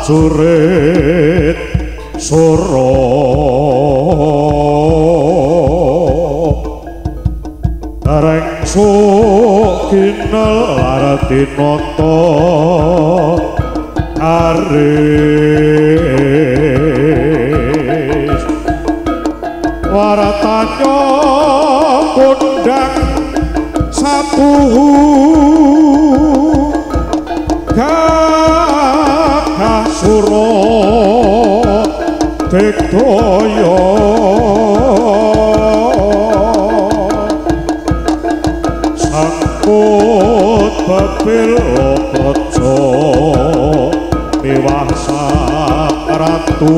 prajurit Sura Rengso kinel Artinata aris waratanya kondang sapuhu gagah sura digdaya sangkut bepil praja miwah sang ratu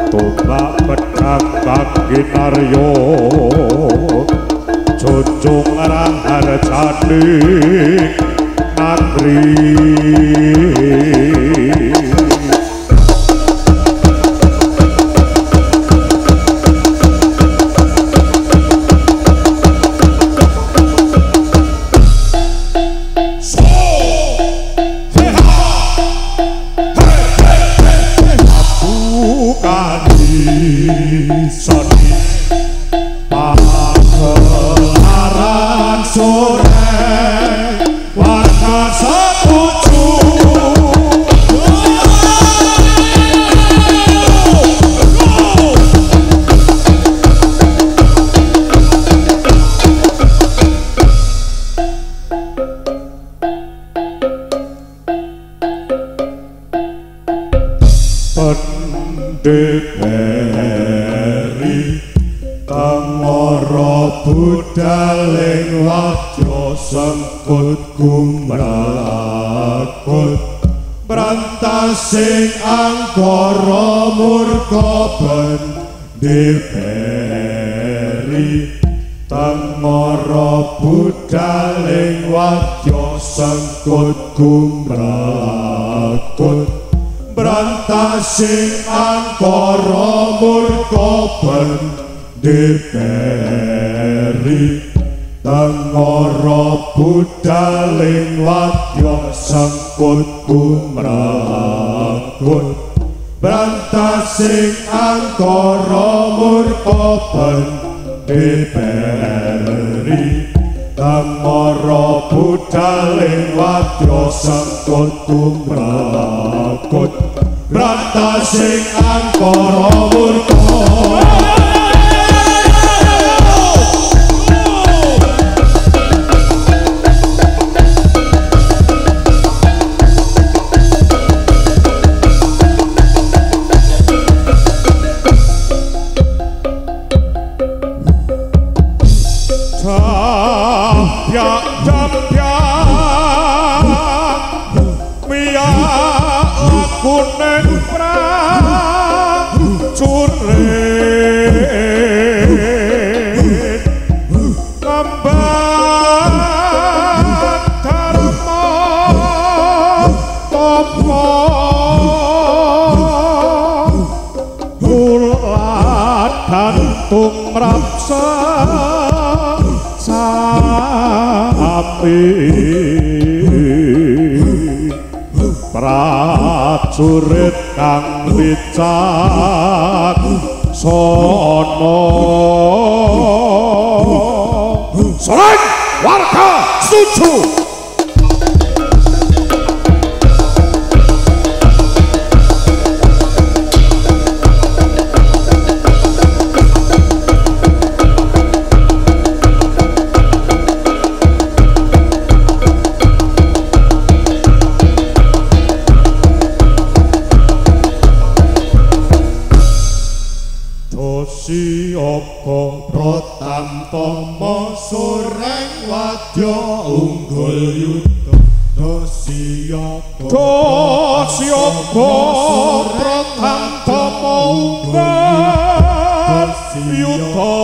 tombak pedhang kangge narya junjung raharjaning negeri Pendhekeri tamara budaling wadya sengkut gumrakut brantasing angkara murka pendhekeri tamara budaling wadya sengkut gumrakut brantasing angkara murka pendhekeri tangara budaling wadya sengkut gumrakut brantasing angkara murka pendhekeri tangara budaling wadya sengkut gumrakut brantasing angkara murka kuning prajurit kembang dharma tapa uladan tumrapsa sapi prajurit kang wicaksana Sreng warga setuju Siapa pratantama Sreng wadya unggul yuda siapa pratantama unggul yuda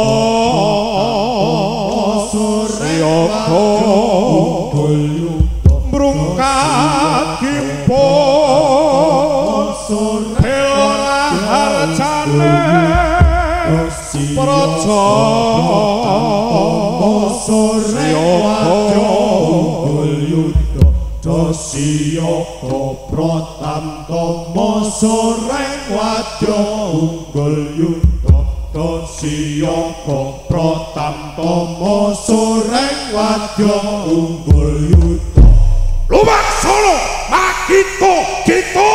siapa unggul yuda mrungkat kimpun bela harjane praja Sreng wadya unggul yuda Siyoga Pratantama Soreng Wadya Unggul Yuda Siyoga Pratantama Soreng Wadya Unggul Yuda Lumaksana Makita kita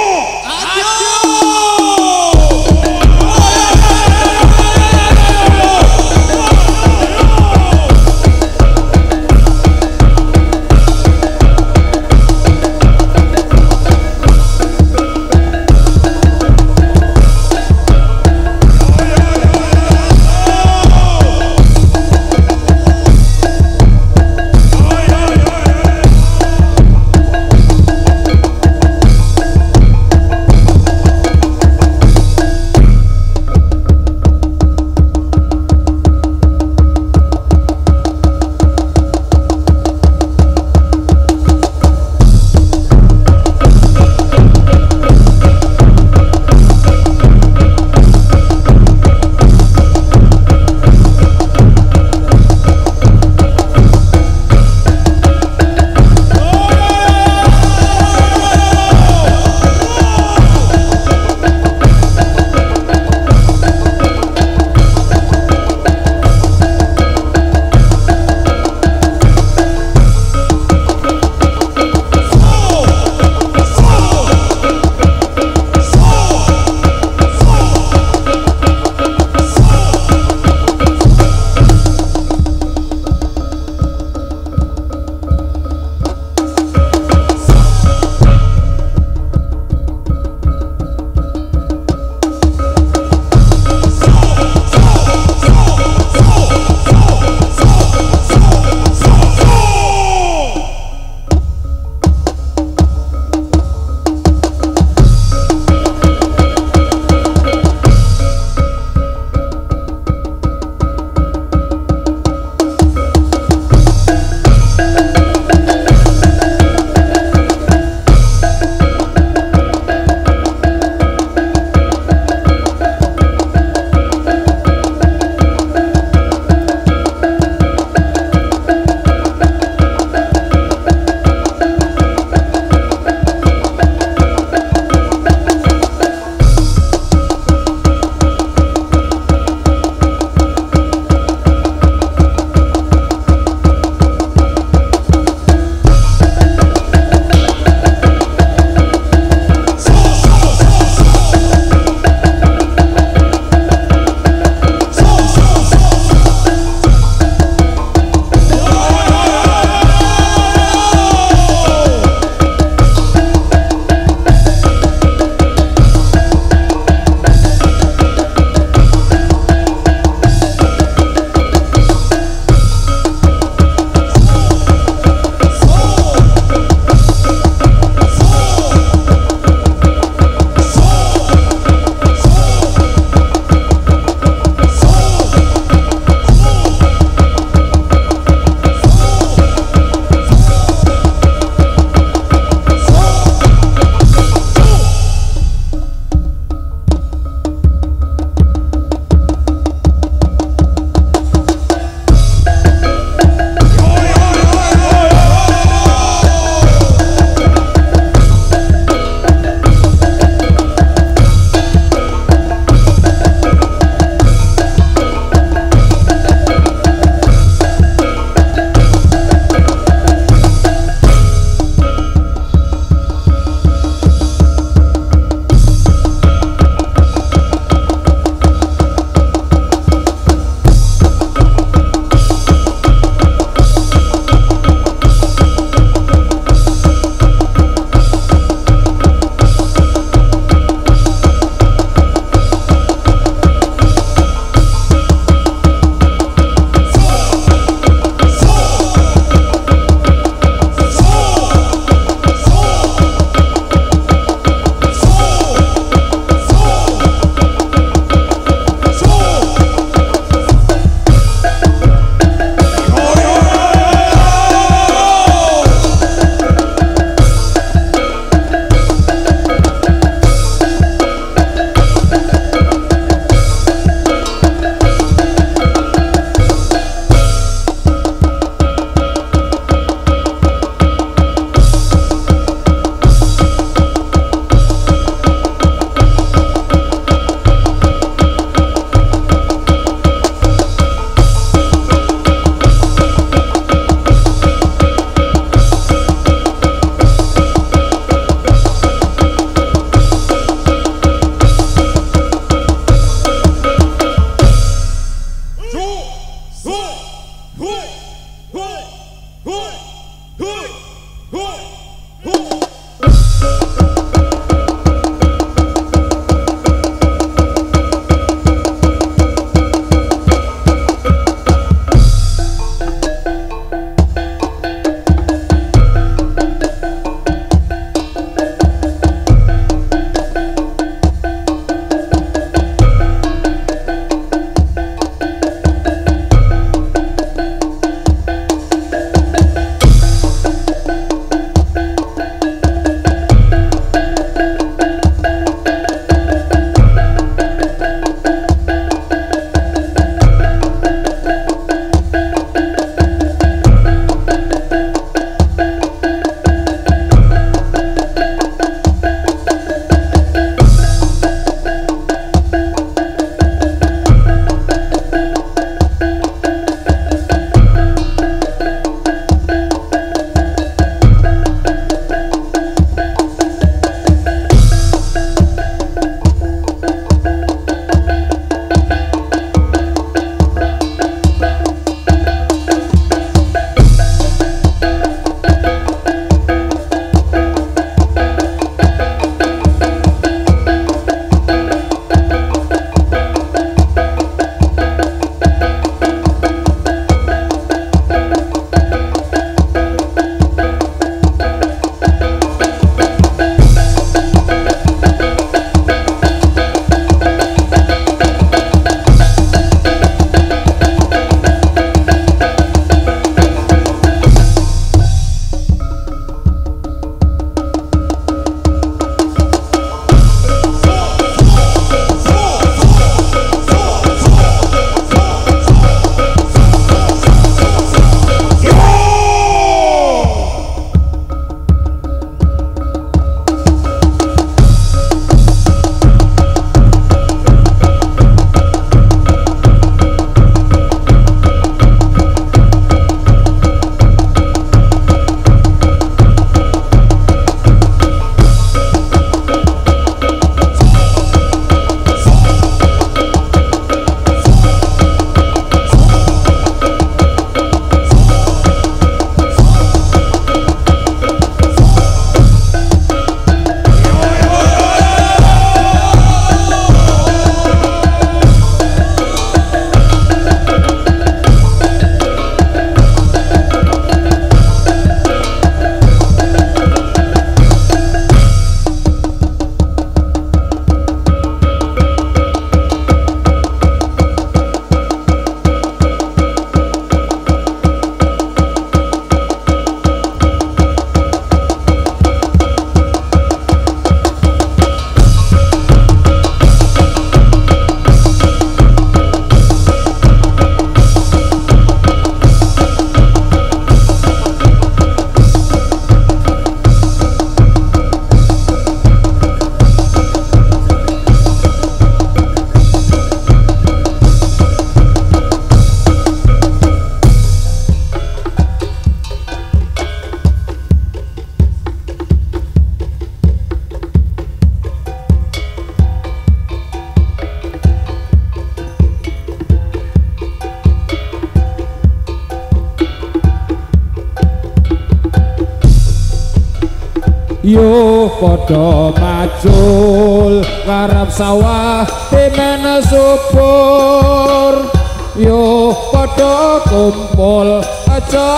Yo padha macul ngarep sawah dimene subur yo padha kumpul aja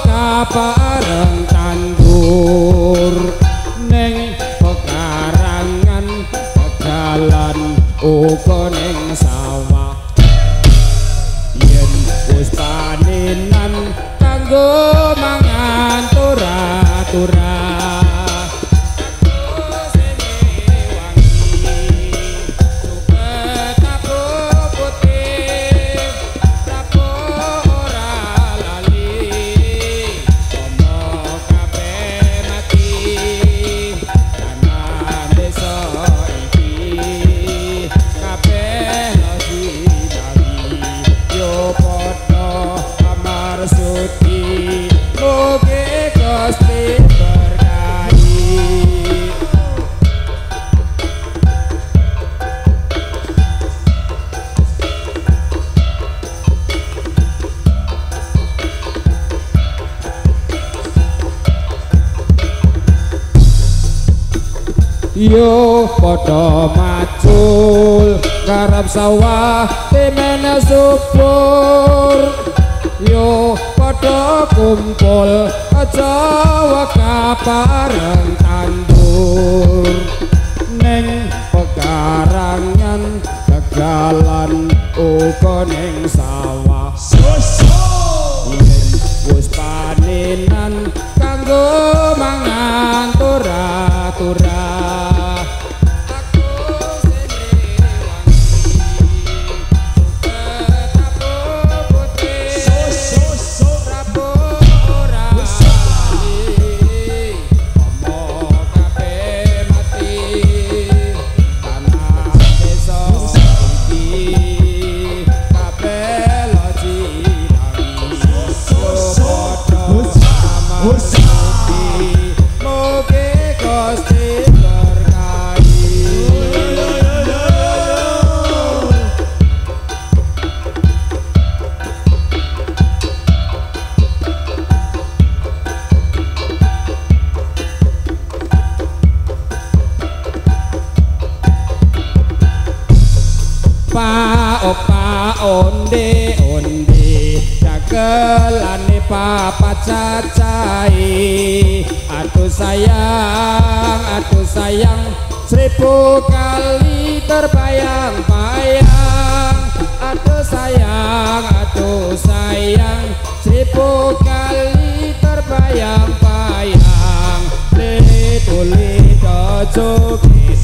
kabareng tandur ning pekarangan jalan uga ning sawah yen wis panenan kanggo mangan turah-turah yo padha macul ngarep sawah dimene subur yo padha kumpul aja kabareng tandur ning pekarangan jalan uga ning sawah yen wis panenan kanggo mangan turah-turah onde onde dagelane papat cacahe aduh sayang 1000 kali terbayang-bayang aduh sayang 1000 kali terbayang-bayang lido joget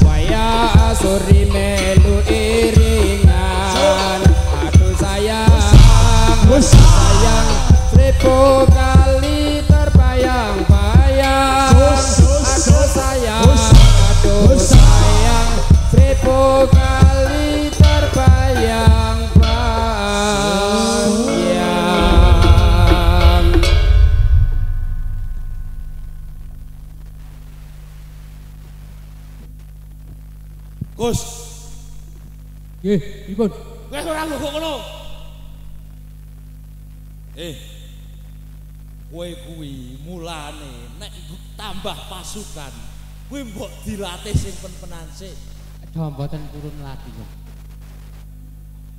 waya suri melu iringan aduh sayang 1000 kali terbayang-bayang aduh sayang 1000 kali terbayang-bayang. Gus. Nggih, pripun? Wis ora lho kok ngono. Kowe kuwi mulane nek tambah pasukan, kuwi mbok dilatih sing pen-penan sik. Aja mboten purun latihan.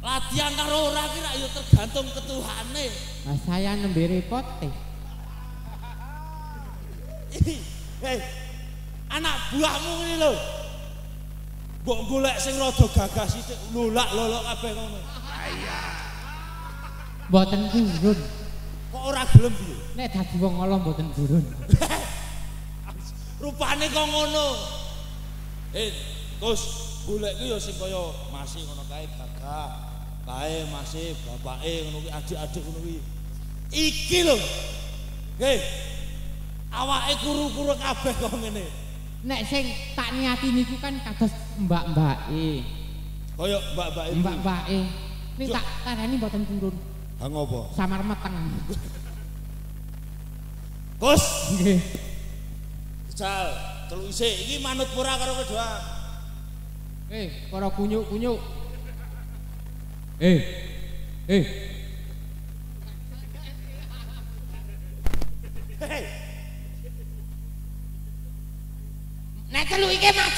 Latihan karo ora ki rak ya tergantung ketuhane. Nah, saya nembe repot teh. Anak buahmu ini lho. Mbok golek sing rada gagah sithik lolak-lolok kabeh ngono. Iya. Mboten purun. Kok ora gelem piye? Nek dadi wong ala mboten purun. Rupane kok ngono. Gus, golek ku ya sing kaya masih ngono kae gagah. Kae masih bapake ngono kuwi adik-adik ngono kuwi. Iki lho. Awake kuru-kuru kabeh kok ngene. Nek sing tak niati niku kan kados mbak-mbake. Kaya mbak-mbake. Mbak-mbake. Ning tak tarani mboten purun. Ha ngopo? Samar meteng. Gus. Nggih. Jal, celuk isik. Iki manut pura karo kowe doang. Para kunyuk-kunyuk.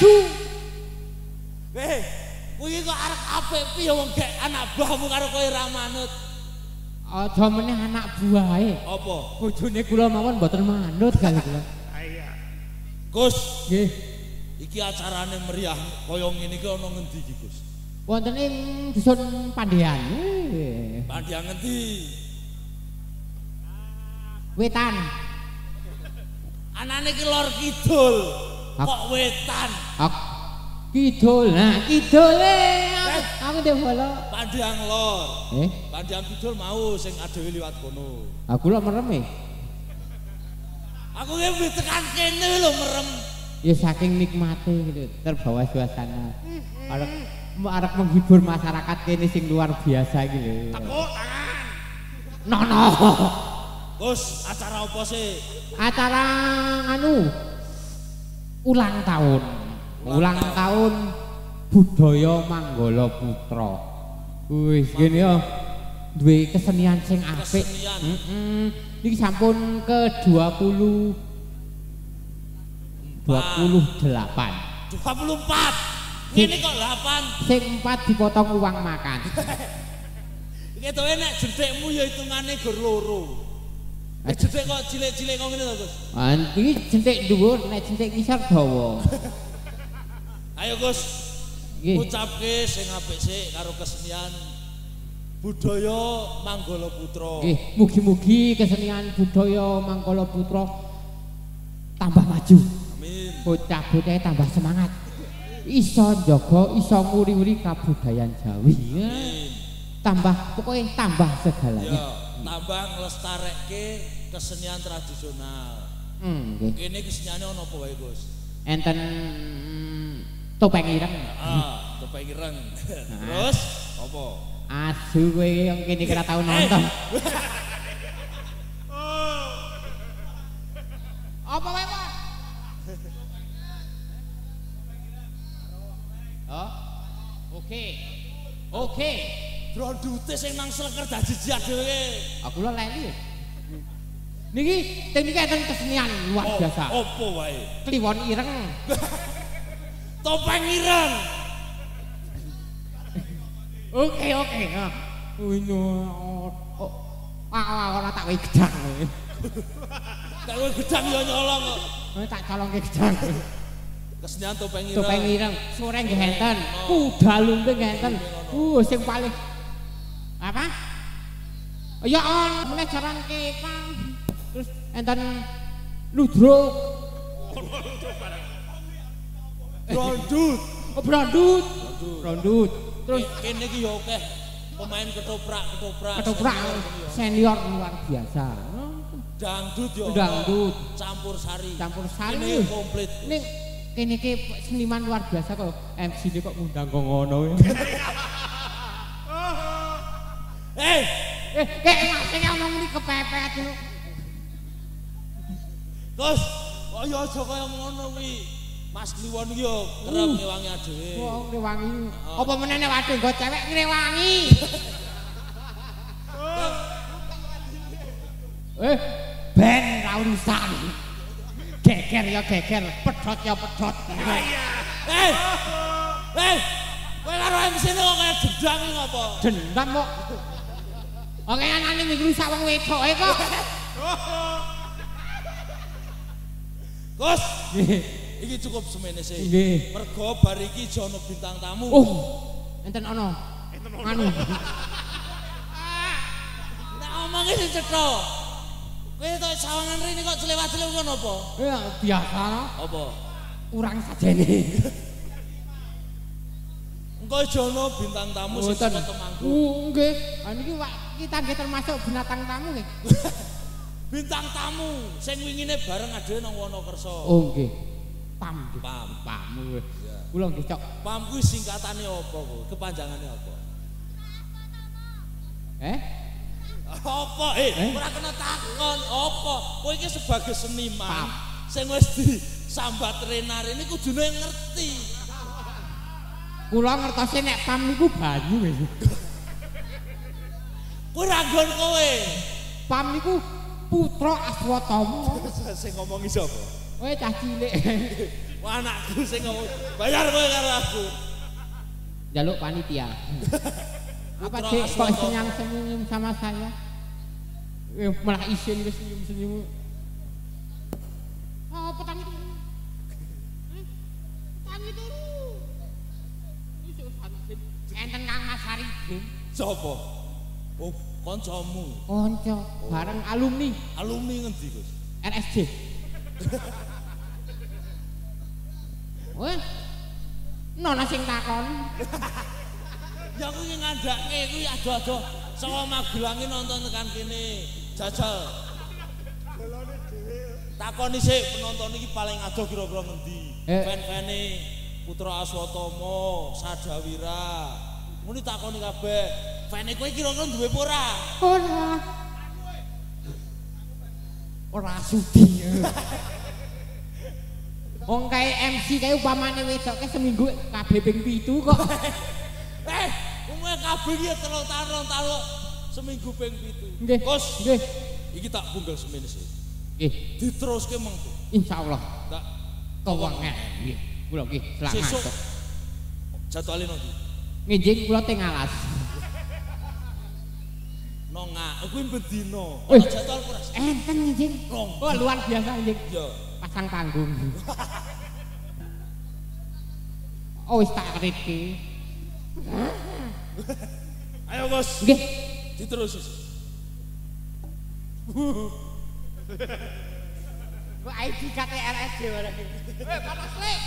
maju. Kuwi kok arek apik piye wong gek anak buahmu karo kowe ra manut. Aja meneh anak buahe. Apa? Bojone kula mawon mboten manut kali kula. Gus, Nggih. iki acarane meriah kaya ngene iki ana ngendi iki, Gus? Wonten ing dusun Pandean. Pandiang ngendi? Wetan. Anane ki lor kidul. Kok wetan? Kidul. Nah, kidule aku ndek bola. Pandiang lor. Eh? Pandiang kidul mau sing adewe liwat kono. Aku lho merem. Aku ki tekan kene lho merem. Ya saking nikmate gitu, terbawa suasana. Arek menghibur masyarakat kene sing luar biasa gitu. Tepuk tangan. Nono. Gus, acara apa sih? Acara ulang tahun. Ulang tahun budaya Manggala Putra. Wis gini ya duwe kesenian sing apik. Niki sampun ke 28. 24. Ini kok 8. Sing 4 dipotong uang makan. Ketoke nek jentikmu ya hitungane gur loro. Nek jentik kok cilik-cilik kok ngene to, Gus? Iki jentik dhuwur, nek jentik ngisor dawa. Ayo Gus. Nggih. Ucapke sing apik sik karo kesenian budaya Manggala Putra. Nggih, mugi-mugi kesenian budaya Manggala Putra tambah maju. Amin. Bocah-bocah tambah semangat. Iso njaga, iso nguri-uri kabudayan Jawi. Tambah pokoknya tambah segalanya. Ya, tambah nglestarekke kesenian tradisional. Nggih. Kene keseniane ana apa wae, Gus? Enten topeng ireng. Topeng ireng. Terus apa? Aduh kowe yang kene kira tau nonton. Apa wae, Pak? Oh. Oke. Brondute sing nang sleker dadi jijak dhewe. Aku lho lali. Niki teknik enten kesenian luar biasa. Apa wae? Kliwon ireng. Topeng ireng. Oke. Ora tak wae gedang. Tak kowe gedang yo nyolong kok. Tak colongke gedang. Kesenian topeng ireng. Topeng ireng, sore nggih enten. Kuda lumping enten. Sing paling apa? Ya on meneh jaran kepang. Terus enten ludruk. Brondut. Terus kene iki yo akeh pemain ketoprak. Senior luar biasa. Dangdut yo. Dangdut. Campur sari. Ini komplit. Ning kene iki seniman luar biasa kok MC-ne kok ngundang kok ngono. Kayak masih ngomong ini kepepet. Terus, kok ya aja kaya ngono kuwi. Mas Kliwon iki yo kerep ngewangi adewe. Oh, ngewangi. Apa menene waduh nggo cewek ngrewangi. Ben ra urusan. Geger ya geger, pedhot ya pedhot. Kowe karo MC-ne kok kaya dendam iki ngopo? Dendam kok. Oke anane minggu sak wong wedoke kok. Gus. Iki cukup semene sih. Mergo bar iki jono bintang tamu. Enten ana. Anu. Nek omonge sing cetha. Kowe tok sawangan rene kok celewat-celew ngono apa? Ya biasa. Apa? Urang sajene. Engko jono bintang tamu sing saka Temanggung. Nggih. Niki kita nggih termasuk binatang tamu nggih. Bintang tamu sing wingine bareng adewe nang Wonokerso. Oh nggih. Pam. Kula nggih cok. Pam kuwi singkatane apa kok? Kepanjangane apa? Apa? Ora kena takon. Apa? Kowe iki sebagai seniman sing wis disambat renare ini kudune ngerti. Kula ngertosi nek pam niku banyu wis. Kowe ra nggon kowe. Pam niku putra Aswatama. Sing ngomongi sapa? Kowe cah cilik. Anakku sing ngomong bayar kowe karo aku. Jaluk panitia. Apa Cik kok senyum sama saya? Malah isin wis senyum-senyum. Oh, petani turu. Petani turu. Iso santen. Enten Kang Mas Haridi. Sopo? Oh, kancamu. Kanca, bareng alumni. Alumni ngendi, Gus? RSJ. Weh. Nono sing takon. Ya kuwi ngandake kuwi ado-ado saka Magelange nonton tekan kene. Jajal. Takoni sik penonton iki paling adoh kira-kira ngendi? Fan-fane Putra Aswatama, Sadawira. Muni takoni kabeh. Fane kowe kira-kira duwe apa ora? Ora. Ora sudi. Wong kae MC kae upamane wedoke seminggu kabeh ping 7 kok. Kowe kabeh iki telung tahun seminggu ping 7. Nggih. Gus, nggih. Iki tak bungkel semen sih. Nggih. Diteruske mengko. Insyaallah. Tak kewangan. Nggih. Kula nggih selamat. Sesuk jadwale nanti. Nginjing kula teng alas. Nonga, kuwi bendina. Wih. Ana jadwal ora? Enten nginjing. Oh, luar biasa nginjing. Iya. Pasang panggung. Oh, wis tak riki. Ayo, Bos. Nggih. Diterus. Kok ID KTRSJ barang iki. Panas Lek.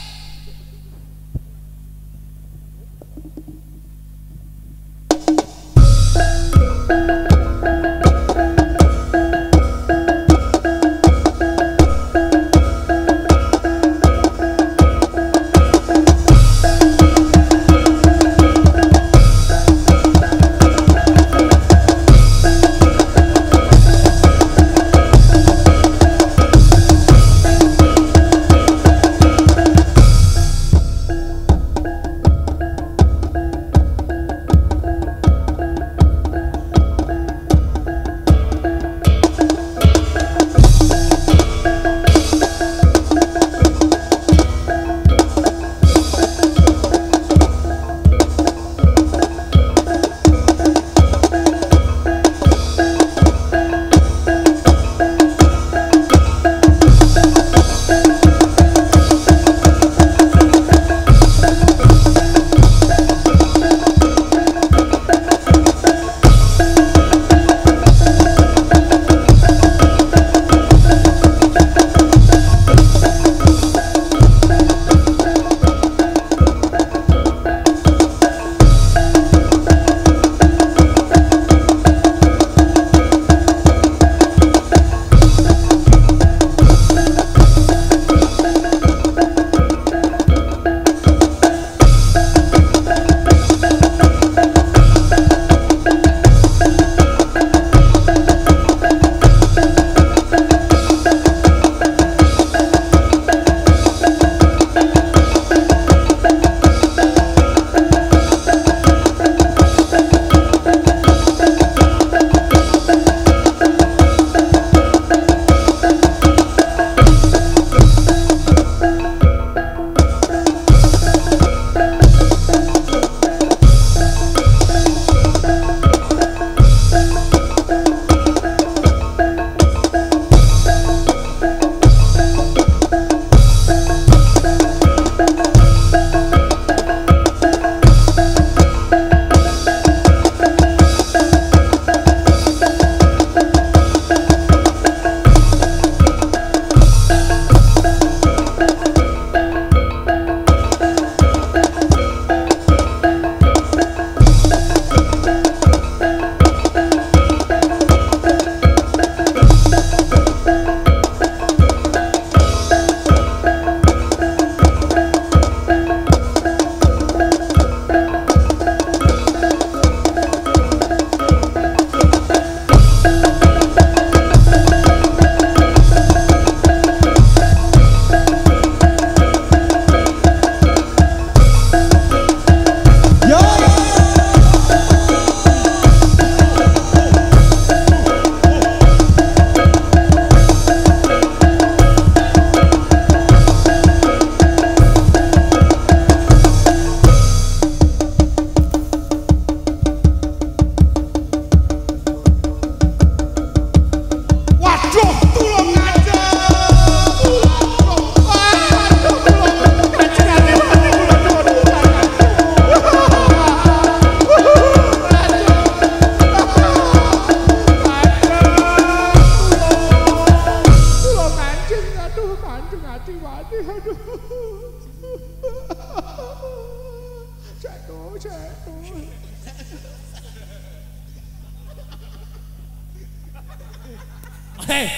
Hei,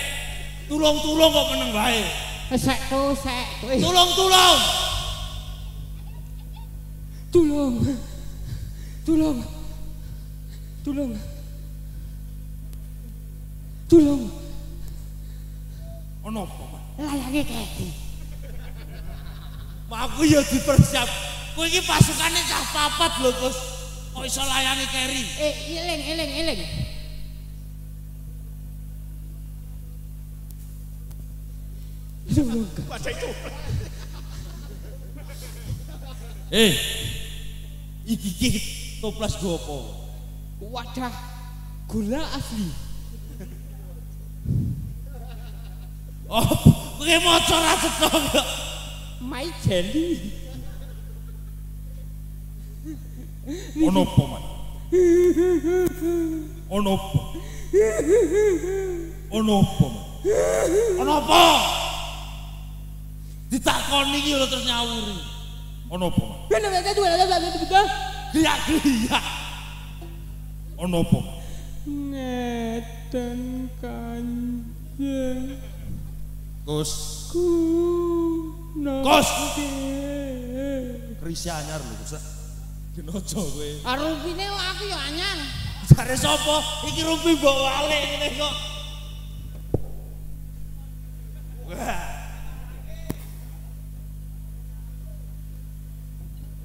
tulung kok meneng bae. Sek to. Tulung. Ono apa, Mas? Layange keki. Aku ya dipersiap. Kowe iki pasukane cah papat lho, Gus. Kok iso layani keri? Eling. Baca itu. Iki toples go apa? Wadah, gula asli. Oh, kowe maca ra cetha. My jelly. Ono apa, Mas? Ono apa? Ditakoni iki lho terus nyawuri. Ono apa? Giyak. Ono apa? Ngeten Kanjeng. Gus. Kos. Krisi anyar lho, Gus. Dinojo kowe. Rumpine aku ya anyar. Jare sapa? Iki rumpi mbok walik ngene kok.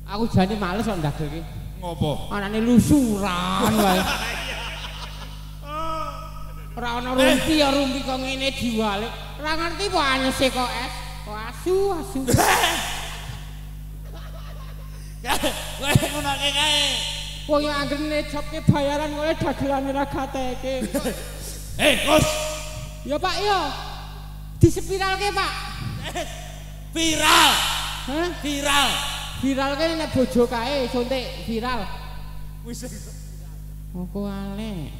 Aku jane males kok ndagelke. Ngopo? Anane lusuran wae. Ora ana rumpi ya rumpi kok ngene diwalik. Ora ngerti kok anyese kok es. Kok asu. Kowe ngono kae. Wong yo anggere jobke bayaran kowe dagelane ra gateke. Gus. Ya Pak yo. Disepiralke Pak. Viral. Hah? Viral. Viral kan nek bojo kae contek viral. Wis. Opo ale?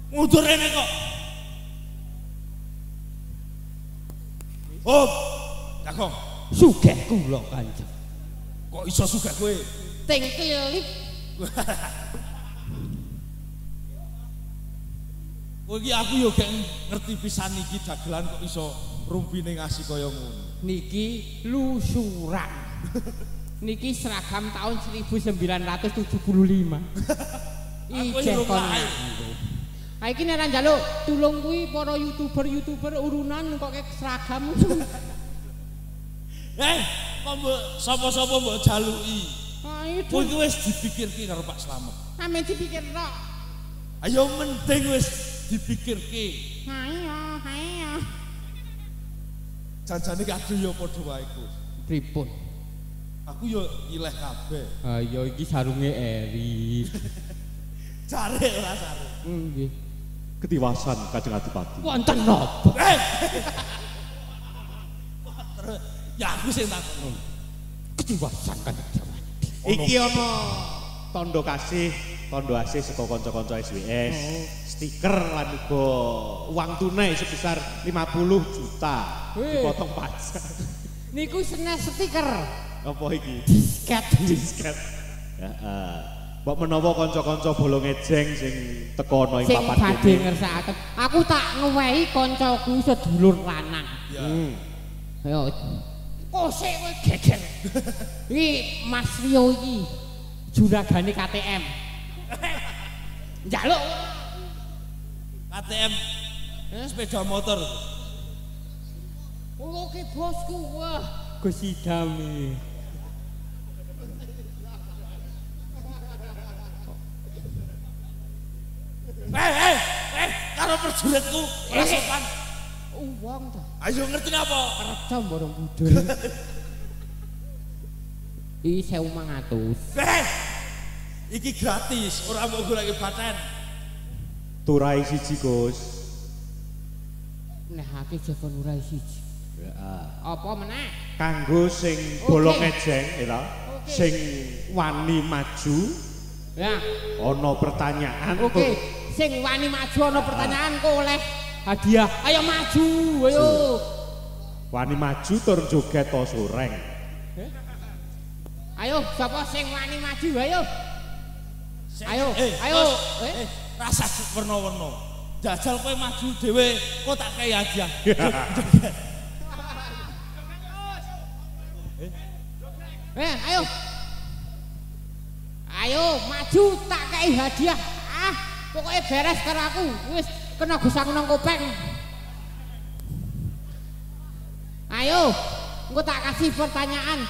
Mundur rene kok. Oh, Kakong. Sugih kula Kanjeng. Kok iso sugih kowe? Tingkilip. Kowe iki aku yo gak ngerti pisan iki dagelan kok iso rumpine ngasih kaya ngono. Niki lusuran. Niki seragam tahun 1975. Ijeh kon. Ha iki nek njaluk tulung kuwi para YouTuber urunan kok seragam. Kok mbok sapa-sapa mbok jaluki? Ha iki kowe iki wis dipikirke karo Pak Slamet. Ame dipikir tok. Ayo mending wis dipikirke. Ha iya. Janjane kadhe ya padha wae, Gus. Pripun? Aku yo ileh kabeh. Ha iya iki sarunge eri. Jare ora sarung. Nggih. Ketiwasan Kanjeng Adipati. Wonten napa? Ya aku sing takon. Ketiwasan Kanjeng Adipati. Iki ana tondo asih saka kanca-kanca SWS. Stiker lan uga uang tunai sebesar 50 juta dipotong pajak. Niku senes stiker. Apa iki? Disket. Heeh. Mbok menawa kanca-kanca bolong ejeng sing teko ana ing sing papan badhe ngersakaken. Aku tak ngewehi kancaku sedulur lanang. Ayo. Kosek kowe geger. Iki Mas Rio iki juragane KTM. Njaluk KTM sepeda motor. Oke bosku, wah Gus Idame. Karo perjuritku ora sopan. Uang ta. Ayo ngerti apa? Kerja borong budul. Iki 1.500. Iki gratis, ora mau goleki paten. turai siji Gus. Nek akeh jekon urai siji. Heeh. Apa meneh? Kanggo sing bolong ejeng ya sing wani maju. Ya. Ana pertanyaan. Oke, sing wani maju ana pertanyaan kok oleh hadiah. Ayo maju, ayo. Wani maju tur joget to sureng. Ayo, sapa sing wani maju ayo. Ayo, ayo. Rasa werna-werna. Jajal kowe maju dhewe kok tak kei hadiah. Ayo. Ayo maju tak kei hadiah. Ah, pokoknya beres karo aku. Wis kena gusang nang kopeng. Ayo, engko tak kasih pertanyaan.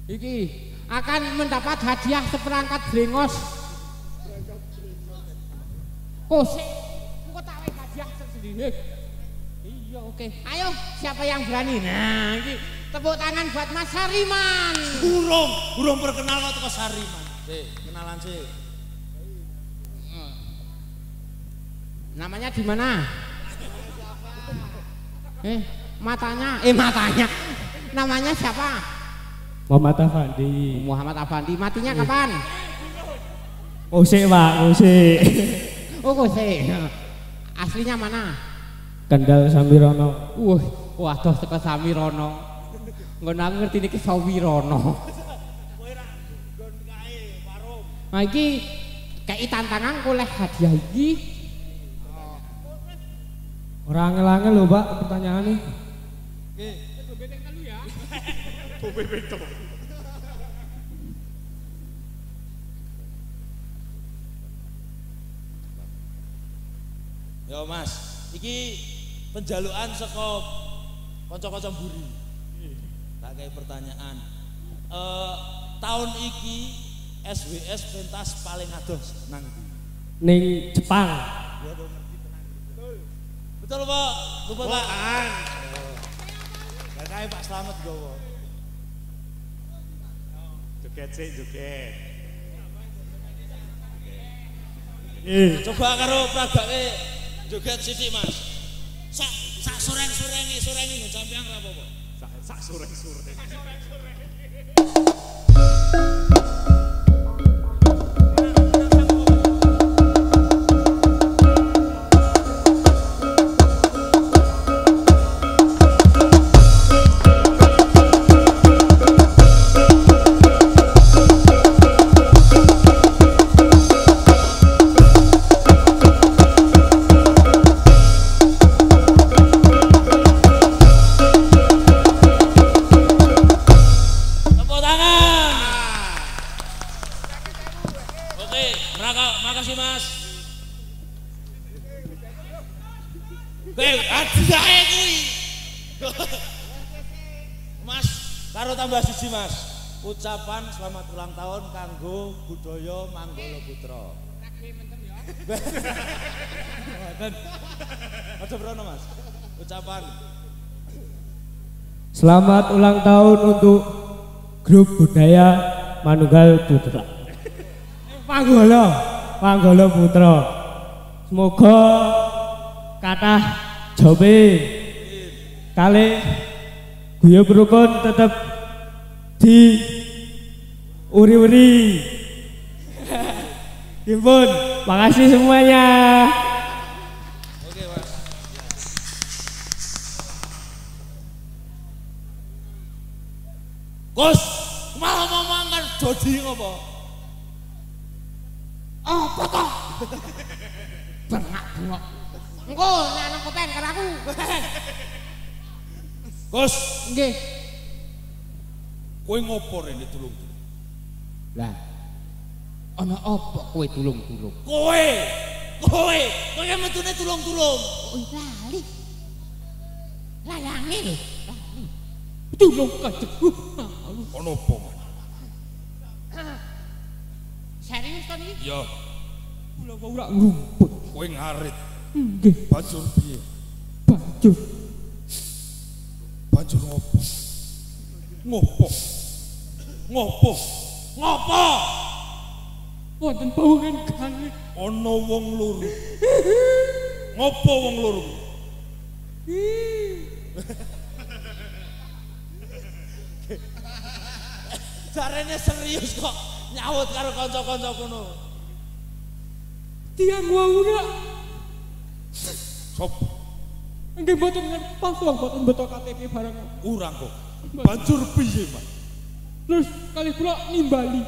Iki akan mendapat hadiah seperangkat brengos. Kosek, engko tak wae hadiah tersendiri. Iya, oke. Ayo, siapa yang berani? Nah, iki tepuk tangan buat Mas Sariman. Burung perkenal kok teko Sariman. Kenalan sih. Namanya di mana? Matanya. Namanya siapa? Muhammad Afandi. Muhammad Afandi. Matinya kapan? Kusik, Pak, kusik. Oh, kusik. Aslinya mana? Kendal Samirono. Waduh teko Samirono. Ngono aku ngerti niki Sawirono. Kowe ra nggon kae warung. Nah iki kei tantangan oleh hadiah iki. Orang angel-angel lho, Pak, pertanyaannya. Nggih. Beteng telu ya. Beto. Yo Mas, iki penjalukan saka kanca-kanca mburi. Tak kei pertanyaan. Tahun iki SWS pentas paling adoh nang ndi? Ning Jepang. Betul Pak, lupa Pak. Ya kae Pak Slamet gowo. Joget sik, joget. Coba karo pragake joget sithik Mas. Sak sureng-surengi sampean ra apa-apa. Sak sureng-sureng. Makasih Mas. Hadiahe kuwi. Mas, karo tambah siji Mas. Ucapan selamat ulang tahun kanggo budaya Manggala Putra. Aja brono Mas. Ucapan. Selamat ulang tahun untuk grup budaya Manunggal Putra. Manggala Putra. Semoga kathah jobe kalih guyub rukun tetep di uri-uri. Impun, makasih semuanya. Oke, Mas. Gus, malah ngomong kan dodi ngopo? Apa toh? Bengak-bengok. Engko nek nang kopeng karo aku. Gus, Nggih. kowe ngopo rene tulung-tulung? Lah. Ana apa kowe tulung-tulung? Kowe yang metune tulung-tulung. Oh, lali. Layange lho. Lali. Tulung kaceku. Ono apa, Man? Serius to niki? Ya, Kula kok ora ngumpet. kowe ngarit. Nggih, Banjur piye? banjur. Banjur ngopo? Ngopo? Wonten bawangan kali. Ana wong loro. Ngopo wong loro? Jarene serius kok nyaut karo kanca-kanca kono. Tiang wauna. Sop. Nggih mboten pasuang mboten beto KTP barang. Urang kok. Banjur piye, Mas? Terus kali kula nimbali.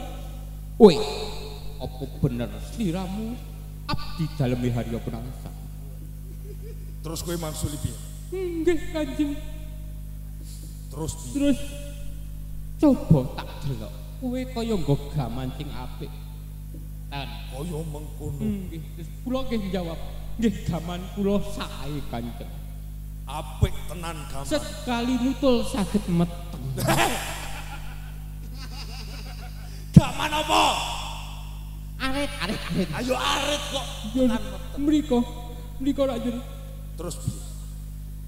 Woi, apa bener sliramu abdi dalem Harya Penangsa? Terus kowe mangsuli piye? Nggih, Kanjeng. Terus piye? Terus coba tak delok. Kowe kaya nggo gaman sing apik. Tan Kaya mengkono. nggih, terus kula nggih jawab. Nggih, gaman kula sae, Kanjeng. Apik tenan gaman. Sekali nutul saged meteng. Gaman apa? Arit. Ayo arit kok. Tenan meteng. Mriko Raden. Terus piye?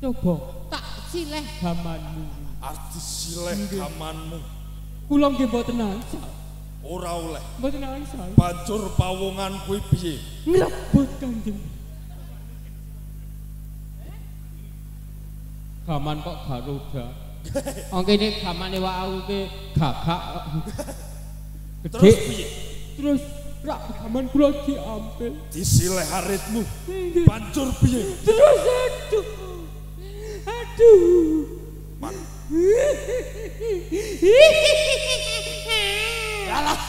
Coba tak sileh gamanmu. Arti sileh gamanmu. Kula nggih mboten angsal. Ora oleh. Mboten angsal. Banjur pawongan kuwi piye? Ngrebut, Kanjeng. Gaman kok Garuda. Angkene gamane wau ke gagak. Terus piye? Terus rak gaman kula diambil. Disileh aritmu. Nggih. Banjur piye? Terus aduh. Man. Alah.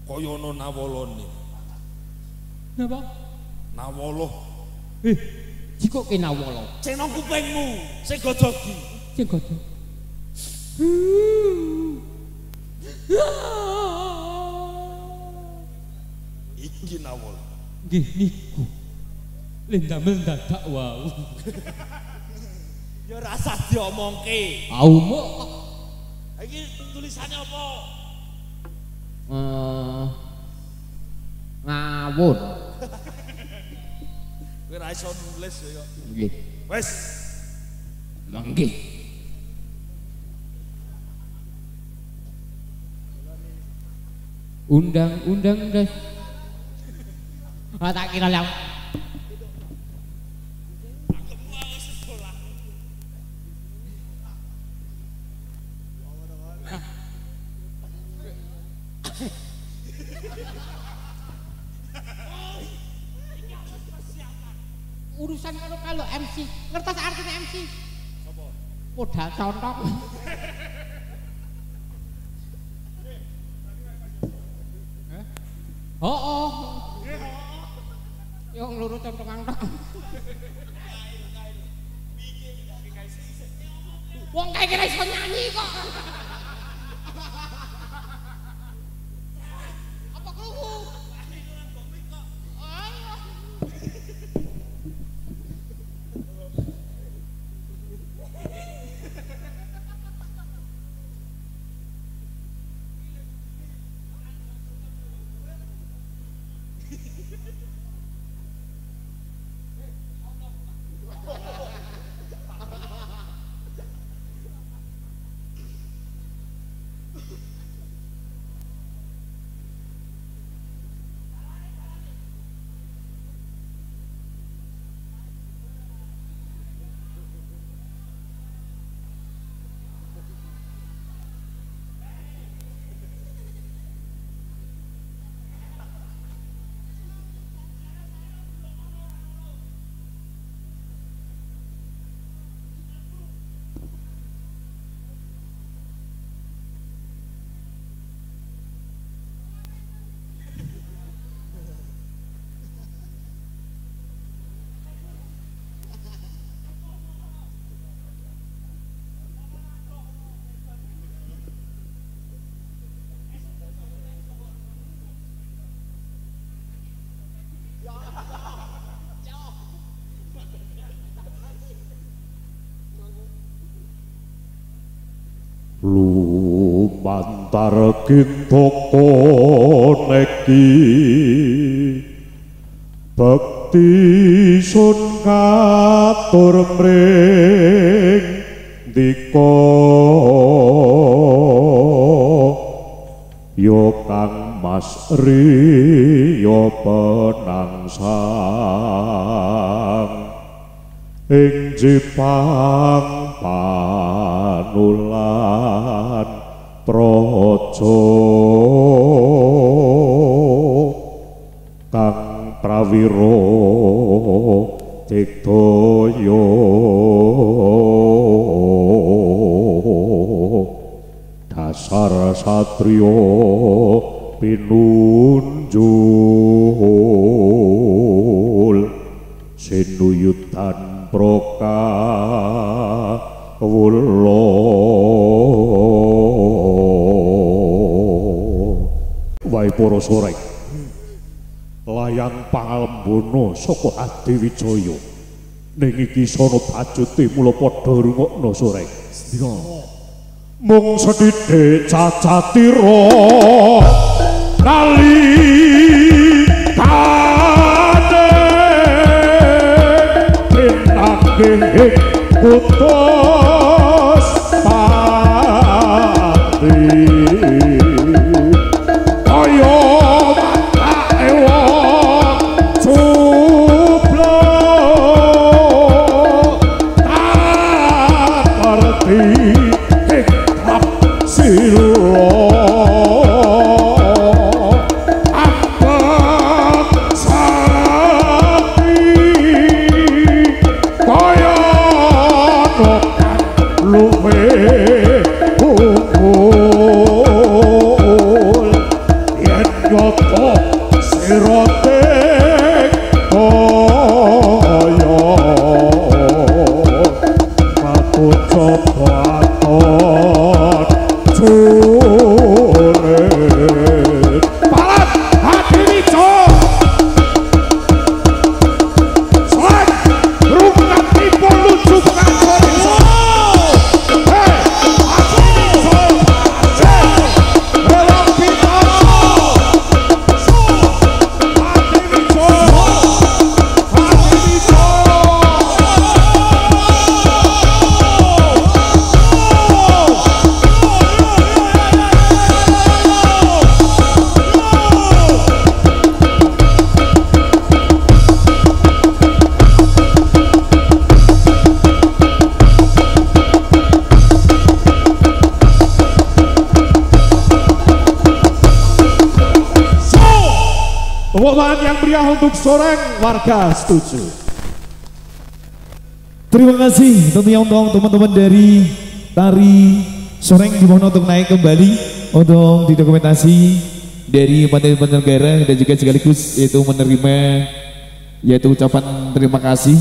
Kaya ana nawolone. Napa? Nawolo. Jiko kena wolo. Sing nang kupingmu, sing gojogi. Sing godo. Iki nawol. Nggih niku. Lendamel dadak wau. Ya rasa diomongke. Aumo kok. Iki tulisannya apa? Ngawur. Kowe ra iso nulis ya kok. Nggih. Wes, Nggih. Undang-undang das. Tak kira lah. Urusan kalau MC, ngertos artinya MC? Modal contok. Oh. Yang lurus contokan tok. Wong kae kira iso nyanyi kok. Apa krungu? Ayo. Lumantar gintoko neki bekti sun katur mring dika yo kang mas riyo penangsang ing Jepang panulan praja prawiro digdaya dasar satriya pinunjul sinuyutan prakawula wae para sorek layang pangalembono saka Adi Wijaya ning iki sono bajute mula padha rungokno sorek mung sedhithik cacatira nalikane pinanggih putus pati kaya watake wong jublo tak ngerti hikmah sira Pengumuman yang meriah untuk Soreng, warga setuju. Terima kasih tentunya untuk teman-teman dari Tari Soreng dimohon untuk naik kembali untuk didokumentasi dari panitia penyelenggara dan juga sekaligus yaitu menerima yaitu ucapan terima kasih